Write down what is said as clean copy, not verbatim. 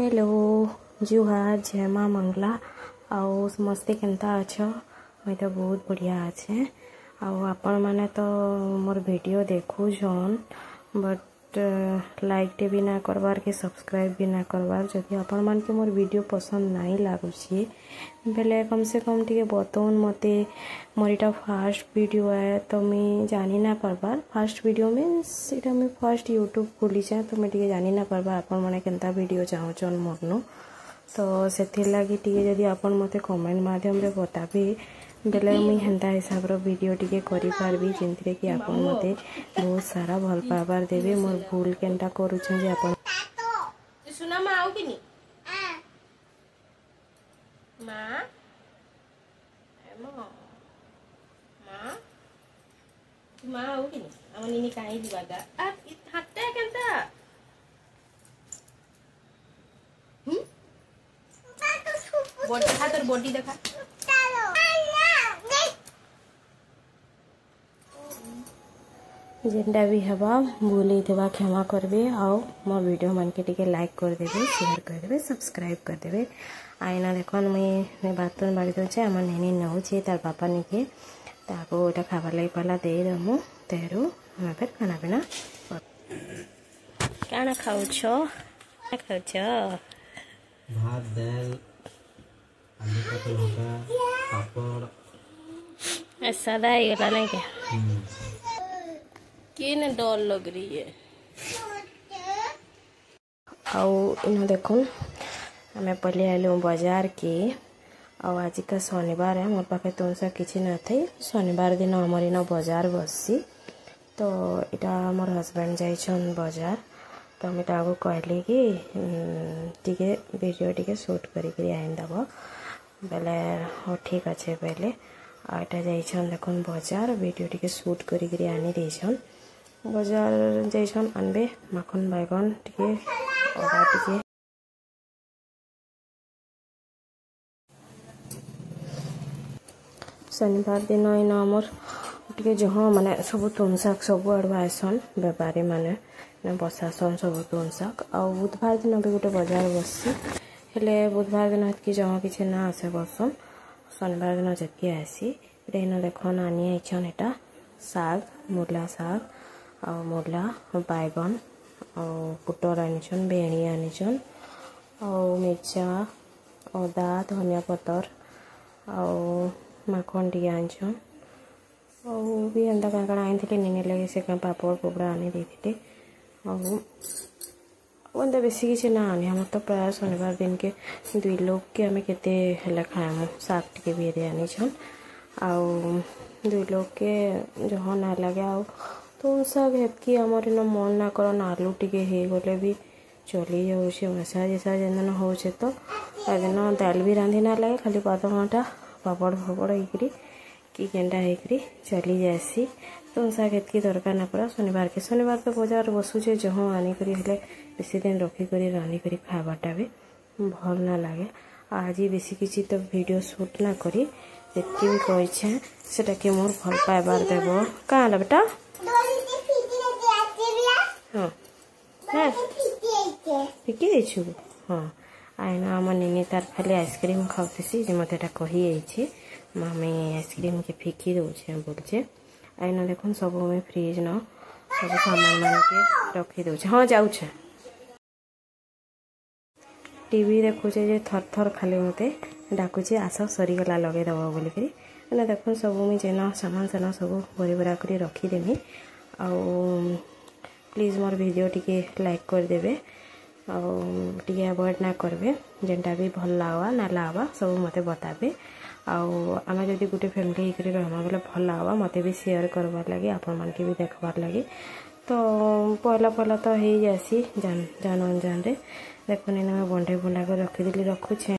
Hello जुहार जय माँ मंगला आउ समस्ते केनता अछ मुई तो बहुत बढ़िया अच्छे आउ आपण माने तो मोर वीडियो देखुछन बट लाइक टे भी ना करवार के सब्सक्राइब भी ना करवार जदि आपण मान के मोर वीडियो पसंद नहीं लागुची बेले कम से कम टिके बतौन मते मोर इटा फर्स्ट वीडियो है तो मैं जानी ना पारबार फर्स्ट वीडियो मीन्स इटा मैं फर्स्ट यूट्यूब खोली तो मैं टिके जानी ना पारबा आपण माने केनता वीडियो चाहूचन मोरनु तो से लगी टिके जदि आपण मते कमेंट माध्यम रे बताबे बेले मुई हेंता हिसाब रो वीडियो टिके करि पारबी जेंतिरे कि आपण मते बहुत सारा भल पाबार देबे मोर भूल केनता करूछ जे आपण सुना मां आउ किनी मां मां मां आउ किनी आमनी काई दिवागा आ हाते केनता बॉडी हाथ बॉडी देखा जेंटा भी हवा भूल देवा क्षमा करबे आओ मो वीडियो मन के टिके लाइक कर देबे शेयर कर देबे सब्सक्राइब कर देबे आईना देखन मैं बातन बाड़ी दे आम नेनी नौचे तार पापा निके ताको एटा खाबार लगी पहला दे दमु तेरू हमें फिर खाना पीना काना खाउछ खाउछ भात दाल आलू का लौका पापड़ सादा ही गला नहीं क्या किन डर लग रही है आउ इन देखुन हमें पहले आलू बाजार के आज का शनिवार है मोर पाखे तुमसा किसी न थे शनिवार दिन आमर इन बाजार बसी तो इटा मोर हस्बैंड जाइछन बाजार तो मुझे ताको कहली कि टिके वीडियो टिके शूट करी आइन दब बेले हाँ ठीक अच्छे पहले आटा जाइछन देखुन बाजार वीडियो टिके शूट करी आनी देछन बाजार जाइछन आनबे माखन बैगन टिके अदा टिके शनिवार दिन इन आमर टिके जहाँ माने सब तुन शाक सब आड़ आसन बेपारी माने बसासन सब तुन शाक आ बुधवार दिन भी गोटे बाजार बसी हेले बुधवार दिन हेतकी जहाँ किसी ना आसे बसन शनिवार दिन जति आसी इन देखन आनी आइछन एटा शाग मूला शाग आ मूला बैगन आ पुटर आनिछन भेणी आनिछन आ मिर्चा अदा धनिया पतर आ माखन टी आनिछन भी एंता क्या क्या आनी निने लगे से पापड़ पोपड़ा आनी देते एंता बेसी किसी ना आनी हम तो प्राय शनिवार दिन के दुई लोग के आम केते खाएमु शाग टिके भी आनी छन आउ दुई लोग के जहाँ ना लगे आउ तो शाग हेतकी आमर इन मन ना करन आलू टिके हे गले भी चली जाऊे मसा जैसा जेन हो तो दिन दाल भी रांधि ना लगे खाली पात घंटा पापड़ फापड़ होकरी कि केनटा होकरी चली जासी तो शाग हेतकी दरकार ना पड़ा शनिवार तो बाजार बसुचे जहाँ आनिक बेसी दिन रखिक रांधिक खावाटा भी भल ना लगे आज बेसी किसी तो वीडियो शूट ना करी जितकी भी कही सेटा के मोर भल पाइबार देव क्या है बेटा हाँ फिकी देछु हाँ आईना आम निनी तार खाली आइसक्रीम खाऊसी जे मत कही मामी आइसक्रीम के फिकी दौचे बोलचे आईना देखुन सब में फ्रिज न सब सामान मान के रखी दौचे हाँ जाऊे टीवी देखुचे जे थर थर खाली मते डाकुचे आस सरीगला लगेदब बोलिकी मैंने देखुन सब मुझे जेन सामान सामान सब भरी भरा कर रखीदेमी आउ प्लीज मोर वीडियो टिके लाइक करदेवे टिके अवॉइड ना करबे जेनटा भी भल लागवा ना लागवा सब मते बताबे आउ आम जदि गोटे फैमिली होकर रहमा बेले भल लागवा मते भी शेयर करवार लगे आपण मान के भी देखबार लगे तो पहला तो हो जासी जान अनजान रे देखुन इन बंडे बुंडा कर रखीदेली रखुछे।